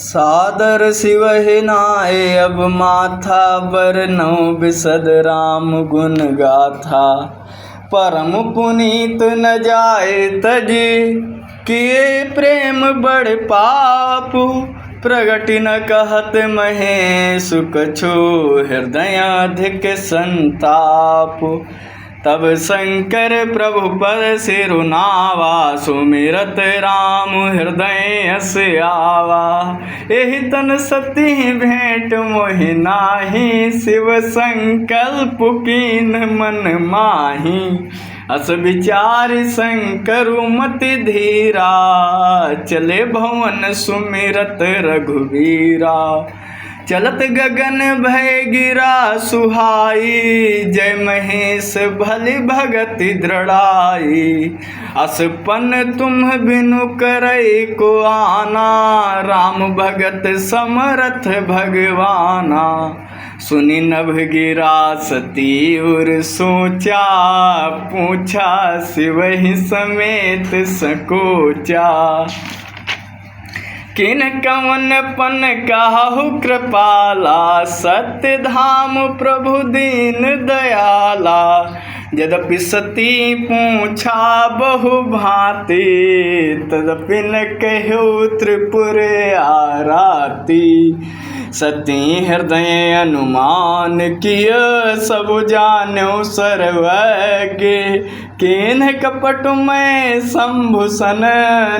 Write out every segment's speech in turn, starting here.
सादर सिवहि नाय अब माथा, बरनौ बिसद राम गुण गाथा। परम पुनीत न जाय तजी, किए प्रेम बड़ पापु। प्रगट न कहत महेश कछु, हृदय अधिक संताप। तब शंकर प्रभु पद सिरुनावा, सुमिरत राम हृदय अस आवा। एहि तन सती भेंट मोहि नाही, शिव संकल्प कीन मन माही। अस विचार शंकरु मति धीरा, चले भवन सुमिरत रघुवीरा। चलत गगन भय गिरा सुहाई, जय महेश भली भगति दृढ़ाई। असपन तुम बिनु करई को आना, राम भगत समरथ भगवाना। सुनि नभ गिरा सती उर सोचा, पूछा शिवहि समेत सकोचा। किन कवन पन काहु कृपाला, सत्य धाम प्रभु दीन दयाला। यद्यपि सती पूछा बहु भांति, तदपि न कह्यो त्रिपुर आराती। सती हृदय अनुमान किय, सब जान्यो सर्वज्ञ। किन्ह कपट में शंभुसन,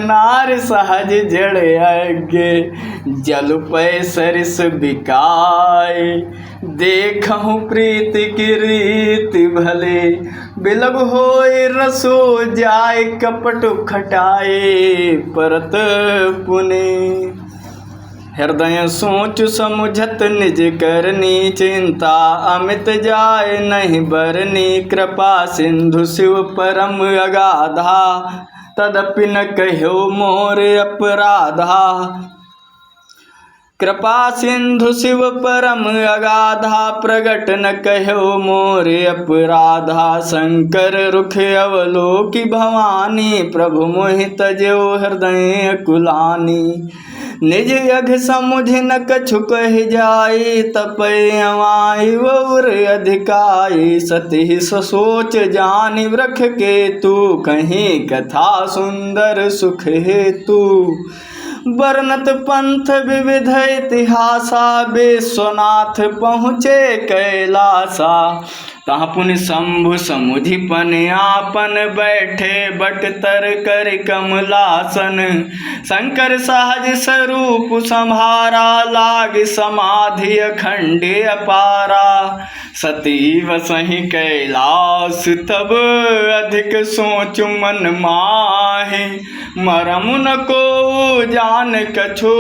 नार सहज जड़ यज्ञ। जल पै सरिस बिकाय, देखहु प्रीति की रीति भले। बिलब होय रसो जाय, कपट खटाए परत पुने। हृदय सोच समुझत निज करनी, चिंता अमित जाय नहीं बरनी। कृपा सिंधु शिव परम अगाधा, तदपि न कह्यो मोर अपराधा। कृपा सिंधु शिव परम अगाधा, प्रगट न कह्यो मोर अपराधा। शंकर रुख अवलोकि भवानी, प्रभु मोहि तजो हृदय कुलानी। निज यघ समुझ न कछु कहि जाई, तपय अमाई और अधिकाई। सती ससोच जानि वृख केतु, कहीं कथा सुंदर सुख हेतु। वर्णत पंथ विविध इतिहासा, विश्वनाथ पहुँचे कैलासा। तहाँ पुनि शंभु समुझि पन आपन, बैठे बट तर कर कमलासन। शंकर सहज स्वरूप संहारा, लाग समाधि अखंड अपारा। सती वसहि कैलास तब, अधिक सोच मन माहि। मरम न को जान कछु,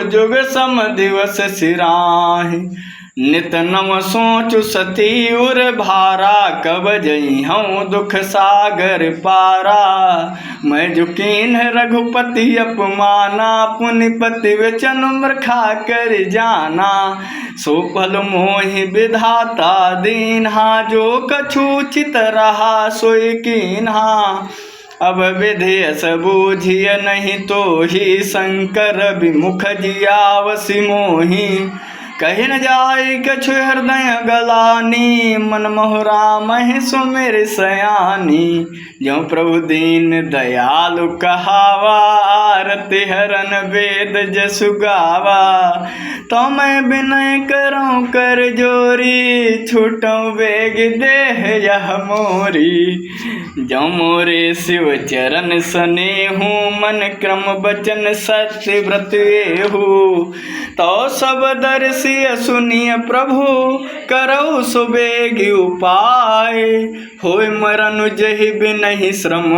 जुग सम दिवस सिराहि। नित नव सोचु सती उर भारा, कब जइहऊँ दुख सागर पारा। मैं जुकीन रघुपति अपमाना, पुनिपति वचन मूर्खा कर जाना। सो फल मोहि विधाता दीन्हा, जो कछु चित रहा सोई कीन्हा। अब विधि अस बूझिय नहीं तो ही, शंकर विमुख जियावसि मोहि। कहि न जाय कछु हृदय गलानी, मन मोह रामहि सुमिर सयानी। ज्यों प्रभु दीन दयालु कहावा, आरति हरन वेद जसु गावा। तो मैं विनय करऊँ कर जोरी, छूटऊँ बेग देह यह मोरी। जो मोरे शिव चरण स्नेहु, मन क्रम बचन सत्य व्रत एहु। तो सब दर्शिय सुनिय प्रभु, करऊ सुबेग उपाय। होय मरनु जहि बिनहि श्रम,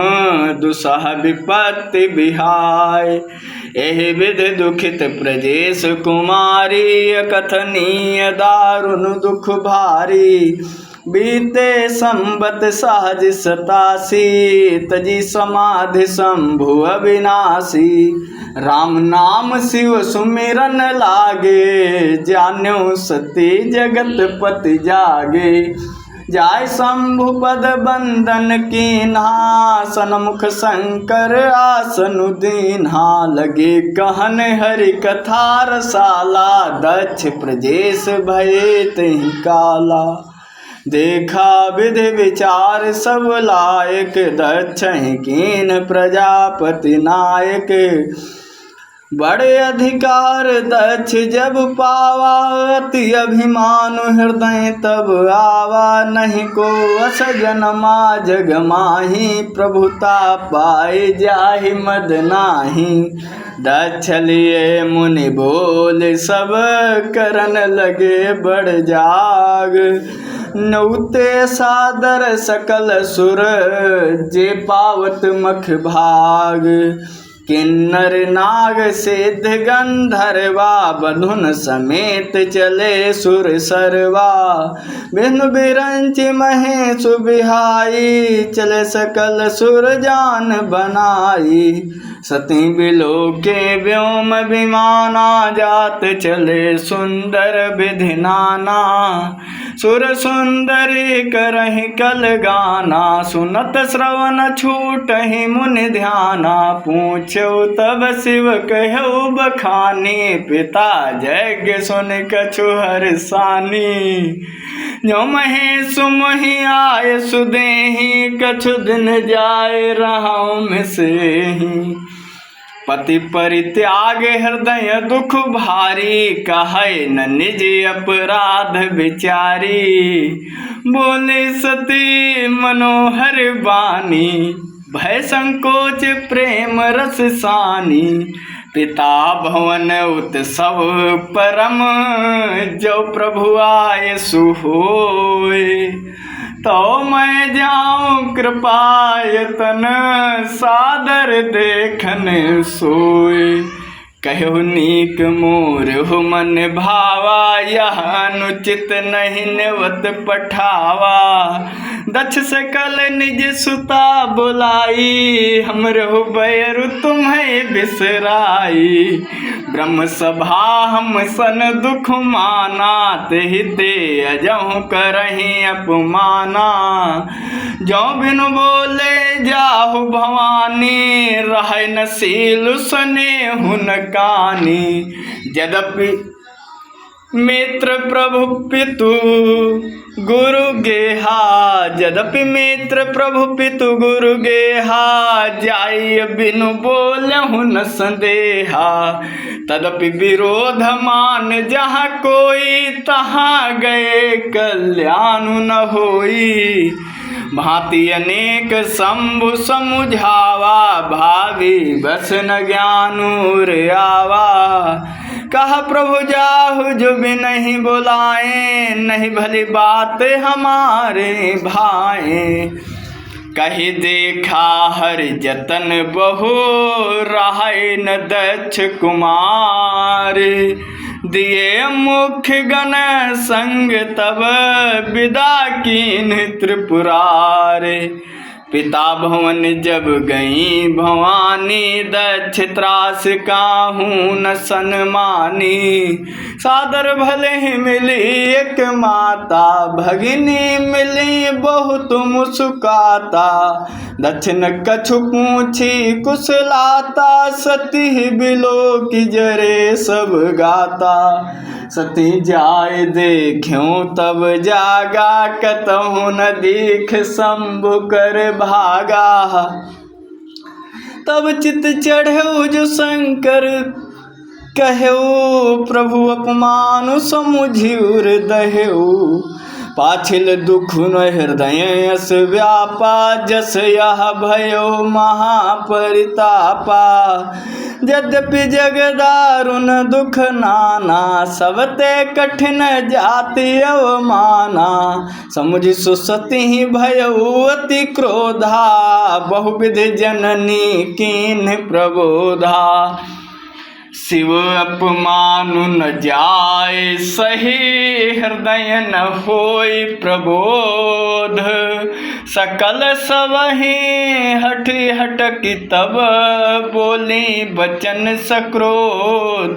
दुसह विपत्ति बिहाय। एहि विधि दुखित प्रजेश कुमारी, अकथनीय दारुण दुख भारी। बीते संबत सहज 87, तजी समाधि शंभु अविनाशी। राम नाम शिव सुमिरन लागे, जान्यो सती जगत पति जागे। जाय शंभु पद बंदन कीन्हा, सनमुख शंकर आसनु दीन्हा। लगे कहन हरि कथा रसाला, दक्ष प्रजेश भये तहि काला। देखा विधि विचार सब लायक, दक्ष कीन प्रजापति नायक। बड़े अधिकार दक्ष जब पावा, अति अभिमान हृदय तब आवा। नहीं को अस जनमा जग माही, प्रभुता पाए जाहि मद नाही। दक्ष लिए मुनि बोल सब करन लगे बड़ जाग। नौते सादर सकल सुर, जे पावत मख भाग। किन्नर नाग सिद्ध गंधर्वा, बंधुन समेत चले सुर सरवा। बिनु बिरंच महेश बिहाई, चले सकल सुर जान बनाई। सती बिलो के व्योम विमाना, जात चले सुंदर विधि नाना। सुर सुंदरी करहि कल गाना, सुनत श्रवण छूटहि मुनि ध्याना। पूछो तब शिव कहु बखानी, पिता यज्ञ सुन कछु हर्षानी। जो महेश मोहि आय सुदेहि, कछु दिन जाय रहूं मिसेहि। पति परित्याग हृदय दुख भारी, कहे न निज अपराध विचारी। बोले सती मनोहर बानी, भय संकोच प्रेम रस सानी। पिता भवन उत्सव परम, जो प्रभु आए सुहोय। तो मैं जाऊं कृपायतन, सादर देखन सोय। कहु नीक मोर हो मन भावा, यह अनुचित नहीं नेवत पठावा। दक्ष सकल निज सुता बुलाई, हमरो बैरु तुम्हें बिसराई। ब्रह्म सभा हम सन दुख माना, तेहि ते अजहु करहि अपमाना। जो बिनु बोले जाहु भवानी, रहे न सील सुनेहु न कानी। यद्यपि मित्र प्रभु पितु गुरु गेहा, यद्यपि मित्र प्रभु पितु गुरु गेहा। जाय बिनु बोलहु न संदेहा, तदपि विरोध मान जहाँ कोई। तहाँ गए कल्याण न होई। भांति अनेक शंभु समुझावा, भावी बस न ज्ञानूर आवा। कहा प्रभु जाहु जो भी नहीं बुलाए, नहीं भली बात हमारे भाए। कही देखा हर जतन बहु, रहे न दक्ष कुमार। दिए मुख्य गण संग तब, विदा कीन त्रिपुरारे। पिता भवन जब गई भवानी, दक्ष त्रास काहू न सन्मानी। सादर भले ही मिली एक माता, भगिनी मिली बहुत मुस्काता। दक्ष न कछु पूछी कुशलाता, सती बिलो की जरे सब गाता। सती जाय देख्यों तब जागा, कतहु न दीख शंभु कर भागा। तब चित चढ़ो जो शंकर कहो, प्रभु अपमान समुझिउर दहेउ। पाछिल दुख न हृदय अस व्यापा, जस यह भयो महापरितापा। यद्यपि जगदारुण दुख नाना, सबते कठिन जाति अवमाना। समुझ सुसती भयउ अति क्रोधा, बहुविध जननी कीन्ह प्रबोधा। शिव अपमानु न जाय सही, हृदय न होई प्रबोध। सकल सबहि हठि हटकी तब, बोली बचन सक्रोध।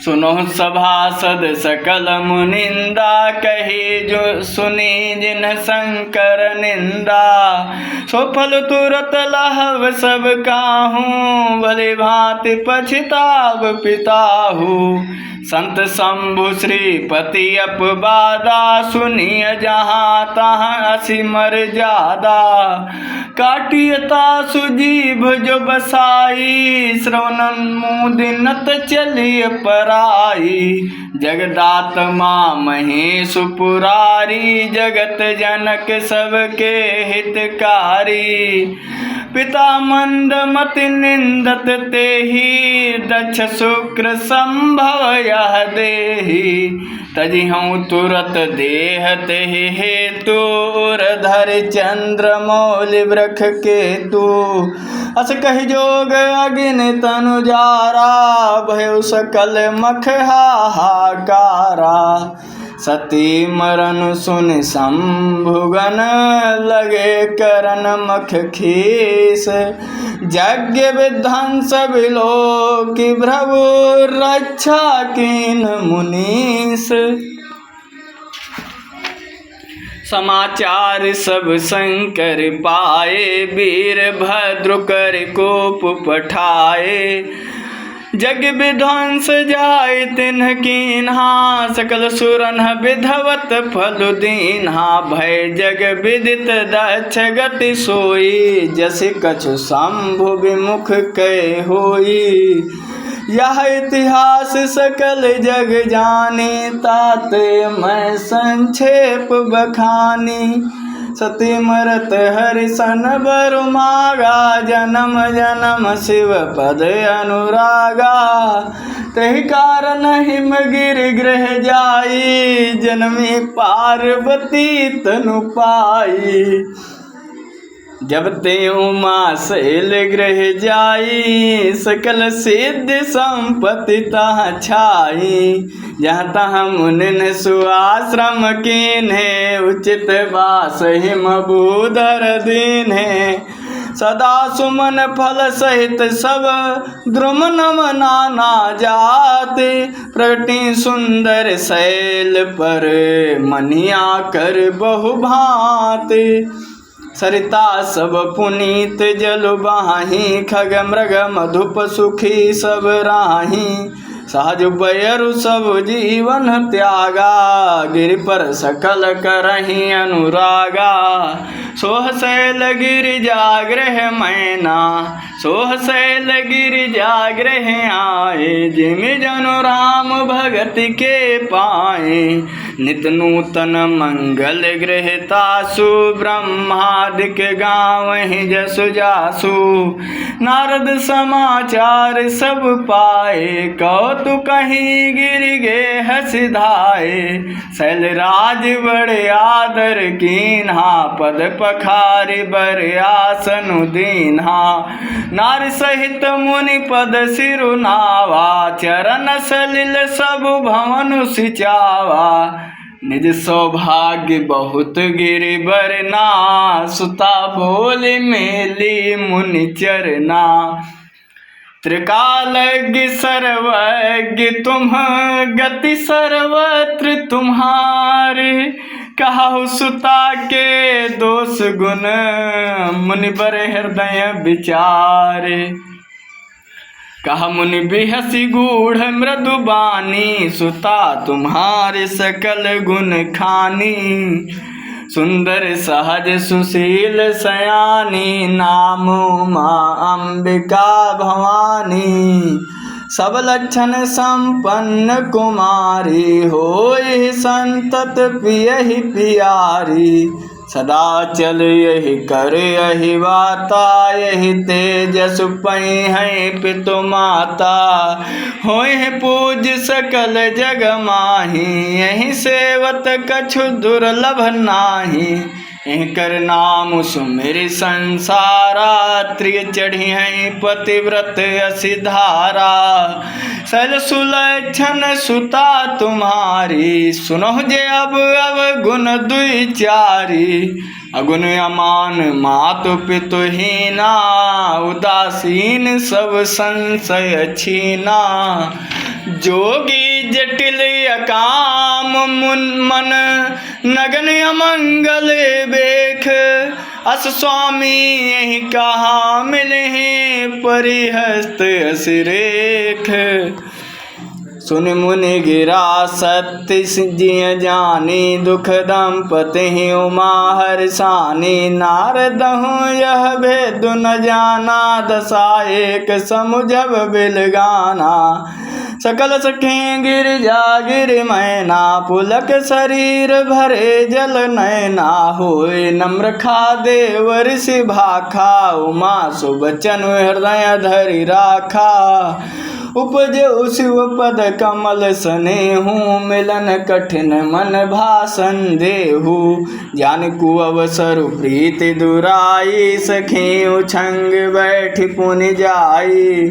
सुनो सभासद सकल मुनिंदा, कही जो सुनी जिन शंकर निंदा। सो फल तुरत लहव सब काहूँ, भले भांति पछताव पिताहू। संत शंभु श्रीपति अपवादा, सुनिय जहाँ तहाँ असी मर्यादा। काटियता सुजीभ जो बसाई, श्रवणन मुदिनत चलिय पराई। जगदात्मा महेश पुरारी, जगत जनक सबके हितकारी। पिता मंदमति निंदत तेहि, दक्ष शुक्र संभव यह देहि। तजिहूँ तुरत देह तेहि हेतु, धर चंद्र मौलि वृख केतु। अस कहि जोग अग्नि तनु जारा, भयो सकल मख हाहाकारा। सती मरन सुन शंभुगन, लगे करन मख खीस। यज्ञ विध्वंस बिलोक प्रभु, रक्षा कीन मुनीस। समाचार सब शंकर पाए, वीरभद्र कर कोप पठाए। जग विध्वंस जाय तिन्ह कीन्हा, सकल सुरन विधवत फल दीन्हा। भय जग विदित दक्ष गति सोई, जस कछु शंभु विमुख कै होई। यह इतिहास सकल जग जानी, ताते मैं संक्षेप बखानी। सती मरत हरिसन बर मागा, जन्म जन्म शिव पद अनुरागा। तहि कारण हिम गिर गृह जाई, जन्मी पार्वती तनु पाई। जब ते उमा शैल गृह जाई, सकल सिद्ध संपत्ति तहाँ छाई। जहाँ तहाँ मुनिन सुआश्रम कीन्हे, उचित वास हिम बूधर दीन्हे। सदा सुमन फल सहित सब द्रुम नम नाना जाति। प्रगति सुंदर शैल पर, मनिया कर बहु भांति। सरिता सब पुनीत जल बहाही, खग मृग मधुप सुखी सब राही। सहज बयरु सब जीवन त्यागा, गिरि पर सकल करही अनुरागा। सोह शैल गिरि जागृह मैना, सोह शैल गिरि जागृह आए। जिम जनु राम भगति के पाए, नित नूतन मंगल गृहतासु। ब्रह्मादिक गावहि जसु जासु, नारद समाचार सब पाए। कौतुक कहीं गिर गे हसिधाए, शैलराज बड़े आदर कीन्हा। पद पखारि बर आसन दीन्हा, नार सहित मुनि पद सिरुनावा। चरण सलिल सब भवन सिचावा, निज सौभाग्य बहुत गिरि बरना। सुता बोल मेली मुनि चरना, त्रिकालज्ञ सर्वज्ञ तुम, गति सर्वत्र तुम्हारे। कहु सुता के दोष गुण, मुनि बर हृदय विचारे। कहा मुनि बिहसी गूढ़ मृदु बानी, सुता तुम्हारे सकल गुण खानी। सुंदर सहज सुशील सयानी, नाम माँ अंबिका भवानी। सब लक्षण संपन्न कुमारी, होय संतत पियहि पियारी। सदा चल यही कर यही वाता, यही तेजस पै है पितु माता। होय पूज सकल जग माही, यही सेवत कछु दुर्लभ नाही। कर नाम सुमिर संसारा, त्रिय चढ़ी है पतिव्रत असी धारा। सल सुलक्षण सुता तुम्हारी, सुनो जे अब गुण दुई चारी। अगुण अमान मातु पितु हीना, उदासीन सब संशय छीना। जोगी जटिल अकाम मन नगन अमंगल बेख। अस स्वामी यही कहा मिले परिहस्त असिरेख। सुन मुनि गिरा सत्य जिय जानी दुख दंपति उमा हर्षानी। नारद हूँ यह भेद न जाना दशा एक समुझब बिलगाना। सकल सखें गिरजा गिर मैना पुलक शरीर भरे जल नैना। होए नम्र खादे ऋषि भाखा उमा सुबचन हृदय धरि राखा। उपजे शिव पद कमल स्नेहु मिलन कठिन मन भाषण देहु। जान कुअवसर प्रीति दुराई सखी उछंग बैठ पुनि जाई।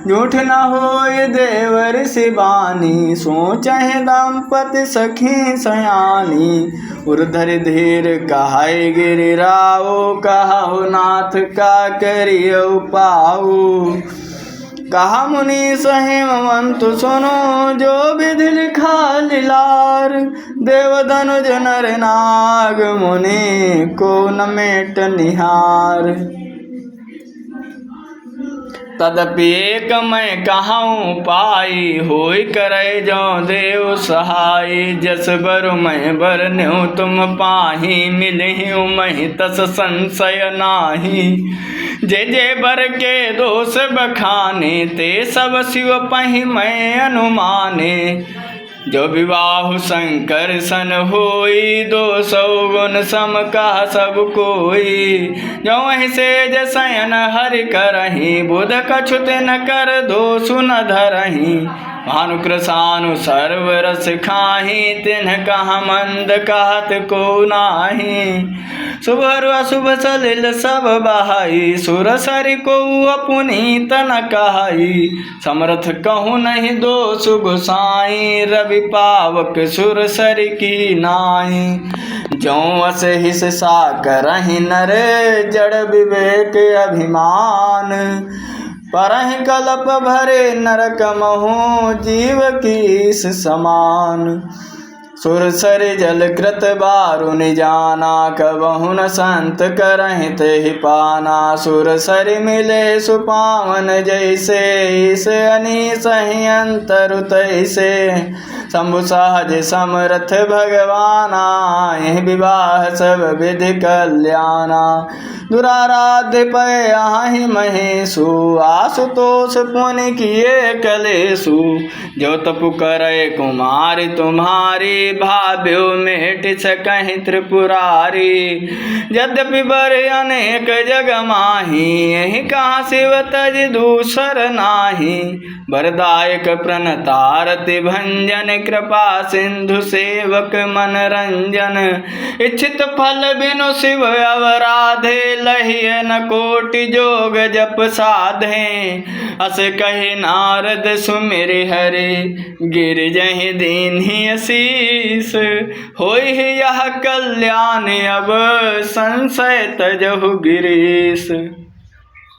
झूठ न होय देव ऋषि बानी सोचहि दंपति सखी सयानी। उर्धर धीर कहाय गिरिराओ कहाहु नाथ का करियौ पाऊ। कहा मुनि सहेमंतु सुनो जो विधि लिखा लीलार। देव धनुज नर नाग मुनि को न मेट निहार। तदपि एक मैं कहाऊँ पाई होय करे जो देव सहाय। जस बर मैं बरन्यु तुम पाही मिलहिं मैं तस संशय नाही। जे जे बर के दोष बखाने ते सब शिव पहि मैं अनुमाने। जो विवाह शंकर सन होई 200 गुण सम कहा सब कोई। जो वहीं से जसयन हरि करही बुध कछुत न कर दोष न धरही। भानुकृसानु सर्व रस खाही तिन्ह कहा मंद कहत को नाही। शुभ अशुभ सलिल सब बहाई सुर सरि को अपुनीत न कहाई। समर्थ कहूँ नहीं दोष गुसाई रवि पावक सुर सरि की नाई। जो अस हिस सा करहि नर जड़ विवेक अभिमान। परहि कल्प भरे नरक महु जीव कीस समान। सुर सर जल कृत बारुन जाना कबहु न संत करहि तेहि पाना। सुर सर मिले सुपावन जैसे इस अनीस ही अंतर तैसे। शंभु सहज समरथ भगवाना यह विवाह सब विधि कल्याणा। दुराराध्य पय आहि महेशु आशुतोष पुनि किए कलेशु। जो तपु करे कुमारी तुम्हारी भाव्यो मेट सकहि त्रिपुरारी। यद्यपि बर अनेक जग माही यही कहाँ शिव तज दूसर नाही। वरदायक प्रणतारति भंजन कृपा सिंधु सेवक मन रंजन। इच्छित फल बिनु शिव अवराधे लहिय न कोटि जोग जप साधे। अस कहि नारद सुमिरि हरि गिरजहि दीन्हि असीस। होई यह कल्याण अब संशय तजहु गिरीश।